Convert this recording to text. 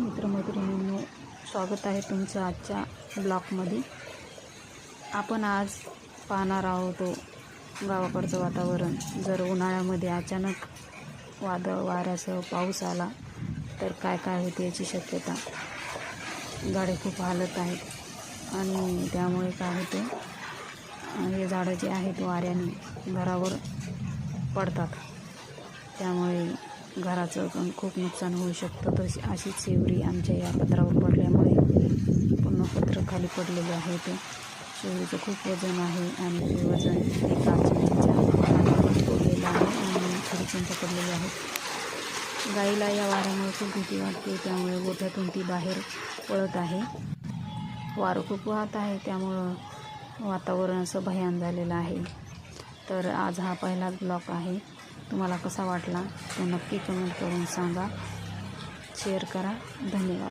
मित्रमैत्रिणींनो, स्वागत आहे तुमचं आजच्या ब्लॉगमध्ये। आपण आज पाहणार आहोत गावाकडचं वातावरण। जर उन्हाळ्यामध्ये अचानक वादळ वाऱ्यासह पाऊस आला तर काय काय होते याची शक्यता। झाडे खूप हालत आहेत आणि त्यामुळे काय होते, हे झाडं जे आहेत वाऱ्याने घरावर पडतात, त्यामुळे घराचं पण खूप नुकसान होऊ शकतं। तशी अशीच शेवरी आमच्या या पत्रावर पडल्यामुळे पूर्ण पत्र खाली पडलेले आहे। ते शेवरीचं खूप वजन आहे आणि ते वजन एका चिमणीच्या खाली पडलेलं आहे आणि थोडी चिंता पडलेली आहे। गाईला या वाऱ्यामुळे खूप भीती वाटते, त्यामुळे गोठ्यातून ती बाहेर पळत आहे। वारं खूप वाहत आहे, त्यामुळं वातावरण असं भयान झालेलं आहे। तर आज हा पहिलाच ब्लॉग आहे। तुम्हाला कसा वाटला तो नक्की कमेंट करून सांगा, शेअर करा। धन्यवाद।